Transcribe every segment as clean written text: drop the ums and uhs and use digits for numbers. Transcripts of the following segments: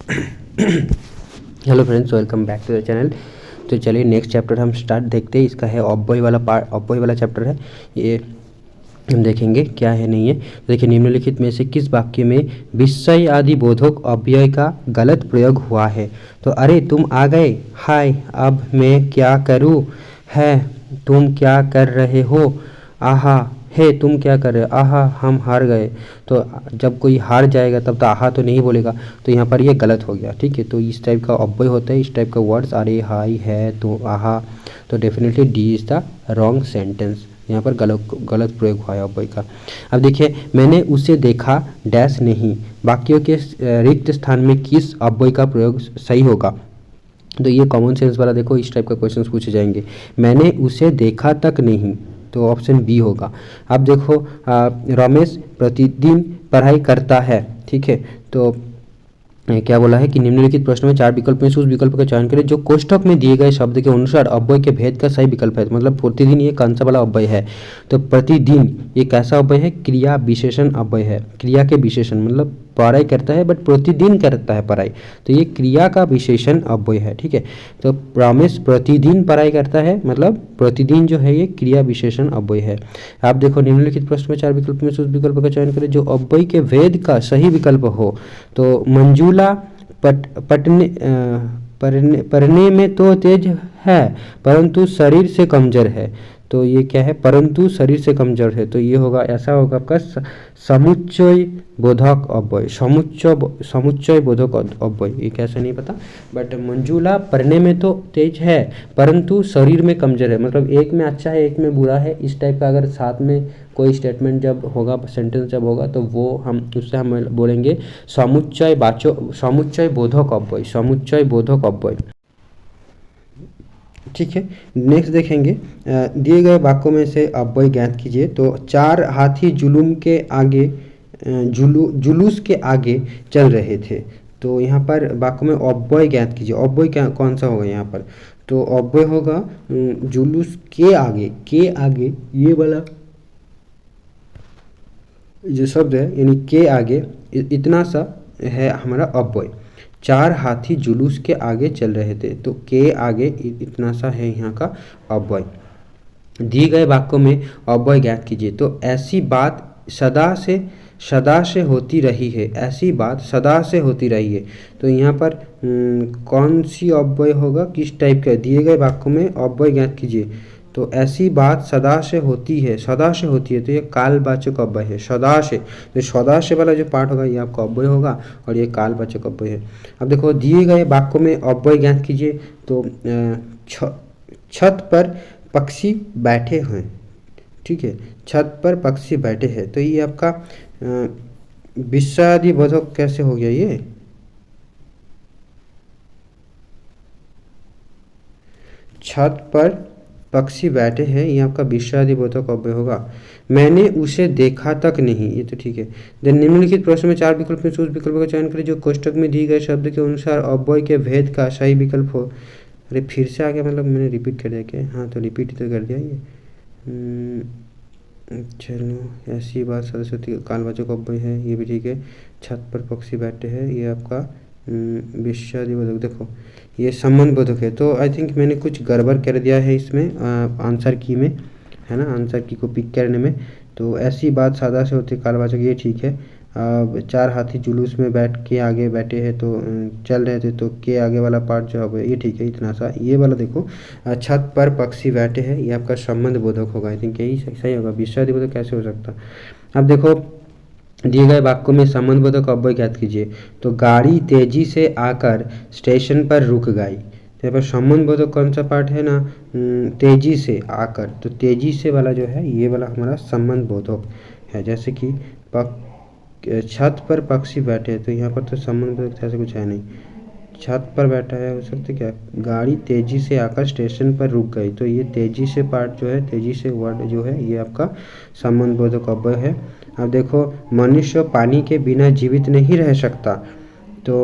Hello friends, welcome back to the channel. तो चलिए next chapter हम स्टार्ट देखते हैं। इसका है अव्यय वाला पार्ट, अव्यय वाला चैप्टर है ये। हम देखेंगे क्या है नहीं है। तो देखिए, निम्नलिखित में से किस वाक्य में विषय आदि बोधक अव्यय का गलत प्रयोग हुआ है। तो अरे तुम आ गए, हाय अब मैं क्या करूँ, है तुम क्या कर रहे हो, आहा हे तुम क्या कर रहे हो, आहा हम हार गए। तो जब कोई हार जाएगा तब तो आहा तो नहीं बोलेगा, तो यहाँ पर ये गलत हो गया। ठीक है, तो इस टाइप का अव्यय होता है, इस टाइप का वर्ड्स अरे हाय है तो आहा, तो definitely D is the wrong sentence. यहाँ पर गलत प्रयोग हुआ है अव्यय का। अब देखिए, मैंने उसे देखा डैश नहीं, वाक्यों के रिक्त स्थान में किस अव्यय का प्रयोग सही होगा। तो ये कॉमन सेंस वाला देखो, इस टाइप का क्वेश्चंस पूछे जाएंगे। मैंने उसे देखा तक नहीं, तो ऑप्शन बी होगा। अब देखो, रमेश प्रतिदिन पढ़ाई करता है। ठीक है, तो क्या बोला है कि निम्नलिखित प्रश्न में 4 विकल्प में से उस विकल्प का चयन करें जो कोष्ठक में दिए गए शब्द के अनुसार अव्यय के भेद का सही विकल्प है। मतलब प्रतिदिन ये कौन सा वाला अव्यय है। तो प्रतिदिन ये कैसा अव्यय है, क्रिया विशेषण अव्यय है। क्रिया के विशेषण मतलब पढ़ाई करता है बट प्रतिदिन करता है पढ़ाई, तो ये क्रिया का विशेषण अव्यय है। ठीक है, तो रमेश प्रतिदिन पढ़ाई करता है, मतलब प्रतिदिन जो है ये क्रिया विशेषण अव्यय है। आप देखो, निम्नलिखित प्रश्न में 4 विकल्प में से उस विकल्प का चयन करें जो अव्यय के भेद का सही विकल्प हो। तो मंजूला पढ़ने में तो तेज है परंतु शरीर से कमजोर है। तो ये क्या है, परंतु शरीर से कमजोर है, तो ये होगा, ऐसा होगा आपका समुच्चय बोधक अव्यय। समुच्चय बोधक अव्यय, ये कैसे नहीं पता, बट मंजूला पढ़ने में तो तेज है परंतु शरीर में कमजोर है, मतलब एक में अच्छा है एक में बुरा है, इस टाइप का अगर साथ में कोई स्टेटमेंट जब होगा, सेंटेंस जब होगा, तो वो हम उससे हम बोलेंगे समुच्चय बोधक अव्यय, समुच्चय बोधक अव्यय। ठीक है, नेक्स्ट देखेंगे, दिए गए वाक्यों में से अव्यय ज्ञात कीजिए। तो 4 हाथी जुलूम के आगे जुलूस के आगे चल रहे थे। तो यहाँ पर वाक्य में अव्यय ज्ञात कीजिए। अव्यय क्या कौन सा होगा यहाँ पर, तो अव्यय होगा जुलूस के आगे ये वाला जो शब्द है, यानी के आगे इतना सा है हमारा अव्यय। 4 हाथी जुलूस के आगे चल रहे थे, तो के आगे इतना सा है यहाँ का अव्यय। दिए गए वाक्यों में अव्यय ज्ञात कीजिए। तो ऐसी बात सदा से होती रही है, ऐसी बात सदा से होती रही है। तो यहाँ पर कौन सी अव्यय होगा, किस टाइप का, दिए गए वाक्यों में अव्यय ज्ञात कीजिए। तो ऐसी बात सदा से होती है, सदा से होती है, तो ये कालवाचक अव्यय है, सदा से। तो सदा से वाला जो पार्ट होगा ये आपका अव्यय होगा और ये कालवाचक अव्यय है। अब देखो, दिए गए वाक्यों में अव्यय ज्ञात कीजिए। तो छत पर पक्षी बैठे हैं। ठीक है, छत पर पक्षी बैठे हैं, तो ये आपका विषयादिबोधक कैसे हो गया, ये छत पर पक्षी बैठे हैं, ये आपका विषयादिबोधक अव्यय होगा। मैंने उसे देखा तक नहीं, ये तो ठीक है। देन निम्नलिखित प्रश्न में 4 विकल्प में से उस विकल्प का चयन करें जो कोष्ठक में दिए गए शब्द के अनुसार अव्यय के भेद का सही विकल्प हो। अरे फिर से आ गया, मतलब मैंने रिपीट कर दिया क्या, हाँ तो रिपीट तो कर दिया ये। चलो, ऐसी बात सरस्वती कालवाचक अव्यय है, ये भी ठीक है। छत पर पक्षी बैठे हैं, ये आपका विषयादिबोधक, देखो ये संबंध बोधक है। तो आई थिंक मैंने कुछ गड़बड़ कर दिया है इसमें आंसर की में, है ना, आंसर की को पिक करने में। तो ऐसी बात सादा से होती कालवाचक, ये ठीक है। 4 हाथी जुलूस में बैठ के आगे बैठे हैं, तो चल रहे थे, तो के आगे वाला पार्ट जो है ये ठीक है, इतना सा। ये वाला देखो, छत पर पक्षी बैठे हैं, ये आपका संबंध बोधक होगा, आई थिंक यही सही होगा। विषयादिबोधक कैसे हो सकता। अब देखो, दिए गए वाक्यों में संबंधबोधक अव्यय ज्ञात कीजिए। तो गाड़ी तेजी से आकर स्टेशन पर रुक गई। तो यहाँ पर संबंधबोधक कौन सा पार्ट है ना, तेजी से आकर, तो तेजी से वाला जो है ये वाला हमारा संबंधबोधक है। जैसे कि छत पर पक्षी बैठे, तो यहाँ पर तो संबंधबोधक ऐसे कुछ है नहीं, छत पर बैठा है, हो सकता क्या, गाड़ी तेजी से आकर स्टेशन पर रुक गई, तो ये तेजी से पार्ट जो है, तेजी से वर्ड जो है, ये आपका संबंधबोधक अव्यय है। अब देखो, मनुष्य पानी के बिना जीवित नहीं रह सकता। तो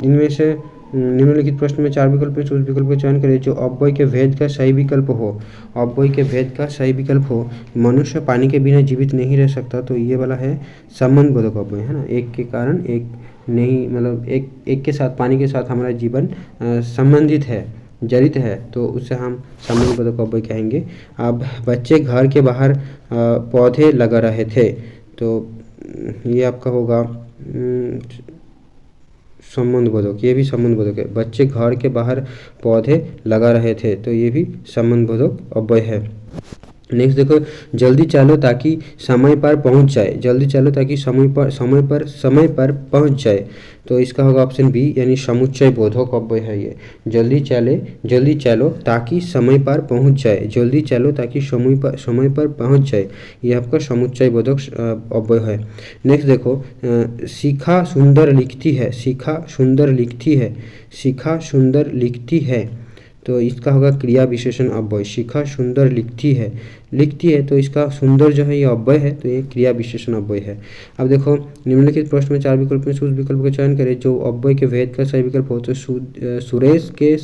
इनमें से निम्नलिखित प्रश्न में 4 विकल्प में से उस विकल्प का चयन करें जो अव्यय के भेद का सही विकल्प हो। अव्यय के भेद का सही विकल्प हो, मनुष्य पानी के बिना जीवित नहीं रह सकता, तो ये वाला है संबंधबोधक अव्यय, है ना, एक के कारण एक नहीं, मतलब एक के साथ, पानी के साथ हमारा जीवन संबंधित है, जड़ित है, तो उससे हम संबंधबोधक अव्यय कहेंगे। अब बच्चे घर के बाहर पौधे लगा रहे थे, तो ये आपका होगा संबंधबोधक, ये भी संबंधबोधक है। बच्चे घर के बाहर पौधे लगा रहे थे, तो ये भी संबंधबोधक अव्यय है। नेक्स्ट देखो, जल्दी चलो ताकि समय पर पहुंच जाए। जल्दी चलो ताकि समय पर पहुंच जाए, तो इसका होगा ऑप्शन बी, यानी समुच्चय बोधक अव्यय है ये। जल्दी चलो ताकि समय पर पहुंच जाए, जल्दी चलो ताकि समय पर पहुंच जाए, ये आपका समुच्चय बोधक अव्यय है। नेक्स्ट देखो, शिखा सुंदर लिखती है, शिखा सुंदर लिखती है, शिखा सुंदर लिखती है, तो इसका होगा क्रिया विशेषण अव्यय। शिखा सुंदर लिखती है तो इसका सुंदर जो है ये अव्यय है, तो ये क्रिया विशेषण अव्यय है। अब देखो, निम्नलिखित प्रश्न में 4 विकल्प में से उस विकल्प का चयन करें जो अव्यय के भेद का सही विकल्प हो। तो सुरेश के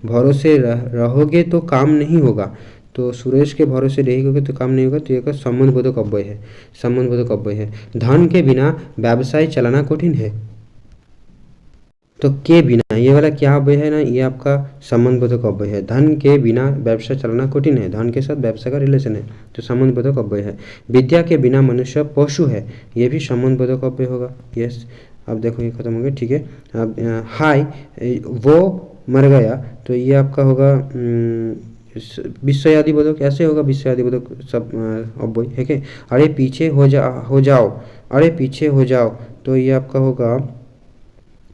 भरोसे रहोगे तो काम नहीं होगा, तो सुरेश के भरोसे रहेंगे तो काम नहीं होगा, तो ये संबंधबोधक अव्यय है, संबंधबोधक अव्यय है। धन के बिना व्यवसाय चलाना कठिन है, तो के बिना, ये वाला क्या अव्यय है ना, ये आपका संबंधबोधक अव्यय है। धन के बिना व्यवसाय चलाना कठिन है, धन के साथ व्यवसाय का रिलेशन है, तो संबंधबोधक अव्यय है। विद्या के बिना मनुष्य पशु है, ये भी संबंधबोधक अव्यय होगा। यस, अब देखो ये खत्म हो गया, ठीक है। अब हाय वो मर गया, तो ये आपका होगा विषयादि बोधक, ऐसे होगा विषयादि बोधक सब अव्यय है के। अरे पीछे हो जाओ, अरे पीछे हो जाओ, तो ये आपका होगा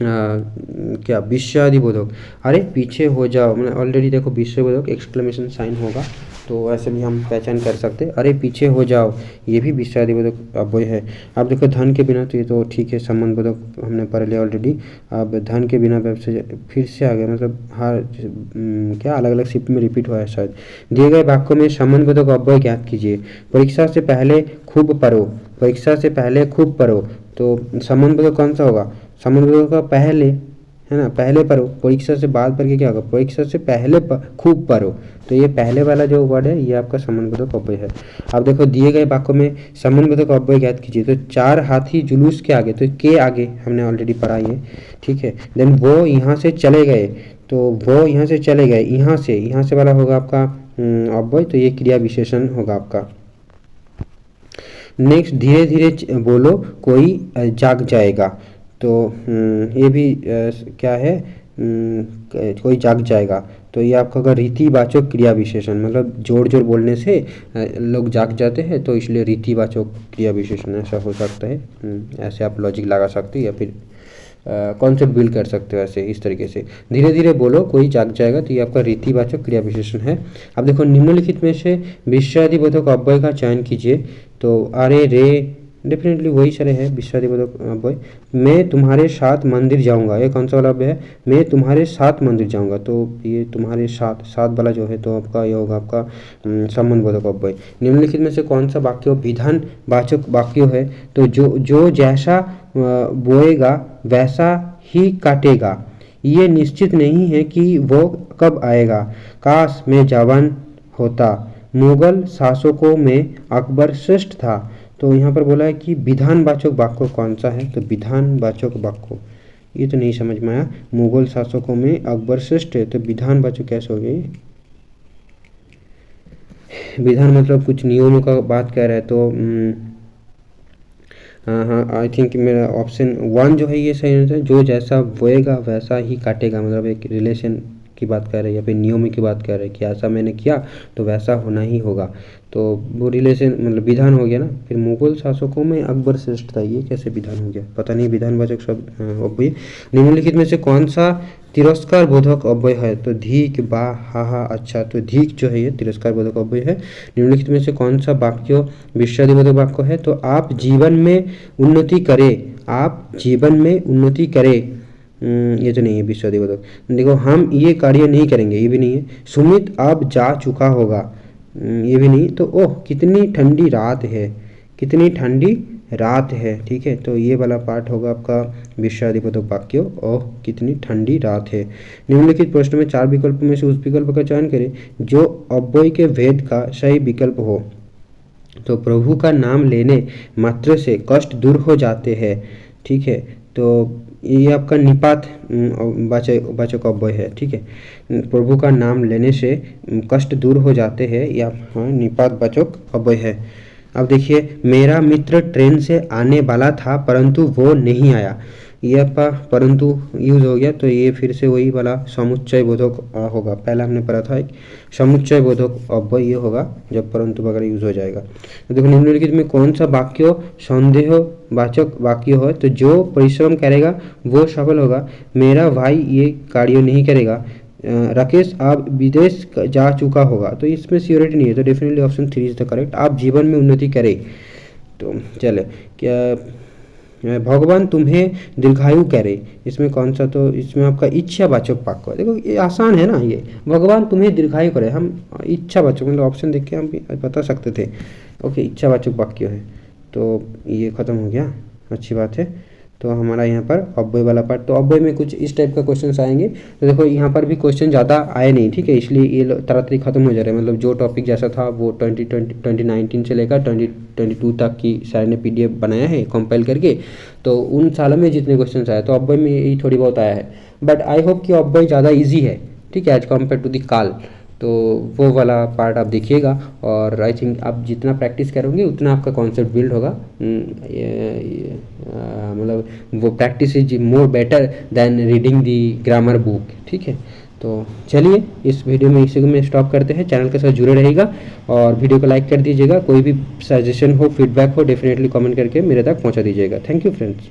क्या विषयादि बोधक। अरे पीछे हो जाओ, मतलब ऑलरेडी देखो विषय बोधक एक्सक्लेमेशन साइन होगा, तो ऐसे भी हम पहचान कर सकते हैं। अरे पीछे हो जाओ, ये भी विषयादि बोधक अव्यय है। अब देखो धन के बिना, तो ये तो ठीक है, संबंध बोधक हमने पढ़ लिया ऑलरेडी। अब धन के बिना व्यवसाय फिर से आ गया, मतलब हर क्या अलग अलग शिफ्ट में रिपीट हुआ है शायद। दिए गए वाक्यों में संबंध बोधक अव्यय ज्ञात कीजिए। परीक्षा से पहले खूब पढ़ो, परीक्षा से पहले खूब पढ़ो, तो संबंध बोधक कौन सा होगा? संबंध बोधक का पहले है ना, पहले पढ़ो। परीक्षा से बाद पढ़ के क्या होगा? परीक्षा से पहले खूब पढ़ो, तो ये पहले वाला जो वर्ड है ये आपका संबंधबोधक अव्यय है। अब देखो दिए गए वाक्यों में संबंधबोधक अव्यय ज्ञात कीजिए। तो 4 हाथी जुलूस के आगे, तो के आगे हमने ऑलरेडी पढ़ा ये, ठीक है। देन वो यहाँ से चले गए, तो वो यहाँ से चले गए, यहाँ से वाला होगा आपका अव्यय, तो ये क्रिया विशेषण होगा आपका। नेक्स्ट, धीरे धीरे बोलो कोई जाग जाएगा, तो ये भी क्या है, कोई जाग जाएगा, तो ये आपका होगा रीतिवाचक क्रिया विशेषण, मतलब जोर जोर बोलने से लोग जाग जाते हैं, तो इसलिए रीतिवाचक क्रिया विशेषण ऐसा हो सकता है। ऐसे आप लॉजिक लगा सकते हो या फिर कॉन्सेप्ट बिल्ड कर सकते हो ऐसे, इस तरीके से। धीरे धीरे बोलो कोई जाग जाएगा, तो ये आपका रीतिवाचक क्रिया विशेषण है। अब देखो निम्नलिखित में से विषयादिबोधक अव्यय का चयन कीजिए। तो अरे रे, डेफिनेटली वही सारे है विषयादिबोधक अव्यय। मैं तुम्हारे साथ मंदिर जाऊंगा, ये कौन सा वाला अव्यय है? मैं तुम्हारे साथ मंदिर जाऊंगा, तो ये तुम्हारे साथ वाला जो है, तो आपका ये होगा आपका संबंधबोधक अव्यय। निम्नलिखित में से कौन सा वाक्य विधान वाचक वाक्य है? तो जो जैसा बोएगा वैसा ही काटेगा, ये निश्चित नहीं है कि वो कब आएगा। काश मैं जवान होता, मुगल शासकों में अकबर श्रेष्ठ था। तो यहाँ पर बोला है कि विधानवाचक वाक्य कौन सा है? तो विधानवाचक वाक्य, ये तो नहीं समझ में आया। मुगल शासकों में अकबर श्रेष्ठ है, तो विधानवाचक कैसे हो गए? विधान मतलब कुछ नियमों का बात कह रहा है, तो हाँ, आई थिंक मेरा ऑप्शन 1 जो है ये सही रहता है। जो जैसा बोएगा वैसा ही काटेगा, मतलब एक रिलेशन की बात कर रहे हैं या फिर नियमों की बात कर रहे हैं कि ऐसा मैंने किया तो वैसा होना ही होगा, तो वो रिलेशन मतलब विधान हो गया ना। फिर मुगल शासकों में अकबर श्रेष्ठ था, ये कैसे विधान हो गया? पता नहीं, विधानवाचक शब्द अव्यय। निम्नलिखित में से कौन सा तिरस्कार बोधक अव्यय है? तो धीक, बा, हा, अच्छा, तो धीक जो है ये तिरस्कार बोधक अव्यय है। निम्नलिखित में से कौन सा वाक्य विषयादिबोधक वाक्य है? तो आप जीवन में उन्नति करें, आप जीवन में उन्नति करें, ये तो नहीं है विषयादिबोधक। देखो हम ये कार्य नहीं करेंगे, ये भी नहीं है। सुमित अब जा चुका होगा, ये भी नहीं। तो ओह कितनी ठंडी रात है, कितनी ठंडी रात है, ठीक है। तो ये वाला पार्ट होगा आपका विषयादिबोधक वाक्य, ओह कितनी ठंडी रात है। निम्नलिखित प्रश्न में 4 विकल्पों में से उस विकल्प का चयन करें जो अव्यय के भेद का सही विकल्प हो। तो प्रभु का नाम लेने मात्र से कष्ट दूर हो जाते हैं, ठीक है। तो ये आपका निपात वाचक अव्यय है, ठीक है। प्रभु का नाम लेने से कष्ट दूर हो जाते हैं, या निपात वाचक अव्यय है। अब देखिए, मेरा मित्र ट्रेन से आने वाला था परंतु वो नहीं आया, ये आपका परंतु यूज हो गया, तो ये फिर से वही वाला समुच्चय बोधक होगा। पहला हमने पढ़ा था एक समुच्चय बोधक अव्यय ये होगा जब परंतु वगैरह यूज हो जाएगा। तो देखो, निम्नलिखित में कौन सा वाक्य संदेह वाचक वाक्य हो, तो जो परिश्रम करेगा वो सफल होगा। मेरा भाई ये कार्य नहीं करेगा। राकेश आप विदेश जा चुका होगा, तो इसमें सियोरिटी नहीं है, तो definitely option 3 is the correct. आप जीवन में उन्नति करें, तो चले क्या भगवान तुम्हें दीर्घायु करे, इसमें कौन सा, तो इसमें आपका इच्छावाचक वाक्य है। देखो ये आसान है ना, ये भगवान तुम्हें दीर्घायु करे, हम इच्छावाचक मतलब ऑप्शन देख के हम बता सकते थे। ओके, इच्छावाचक वाक्य है, तो ये खत्म हो गया, अच्छी बात है। तो हमारा यहाँ पर अव्यय वाला पार्ट, तो अव्यय में कुछ इस टाइप का क्वेश्चन आएंगे। तो देखो यहाँ पर भी क्वेश्चन ज़्यादा आए नहीं, ठीक है, इसलिए ये तरीके खत्म हो जा रहे हैं। मतलब जो टॉपिक जैसा था वो 2019 से लेकर 2022 तक की सर ने PDF बनाया है कंपाइल करके, तो उन सालों में जितने क्वेश्चन आए तो अव्यय में यही थोड़ी बहुत आया है। बट आई होप कि अव्यय ज़्यादा ईजी है, ठीक है, एज कम्पेयर टू द काल। तो वो वाला पार्ट आप देखिएगा, और आई थिंक आप जितना प्रैक्टिस करोगे उतना आपका कॉन्सेप्ट बिल्ड होगा। मतलब वो practice is more better than reading the grammar book, ठीक है। तो चलिए इस वीडियो में इसी में स्टॉप करते हैं। चैनल के साथ जुड़े रहेगा और वीडियो को लाइक कर दीजिएगा। कोई भी सजेशन हो, फीडबैक हो, डेफिनेटली कमेंट करके मेरे तक पहुंचा दीजिएगा। Thank you friends.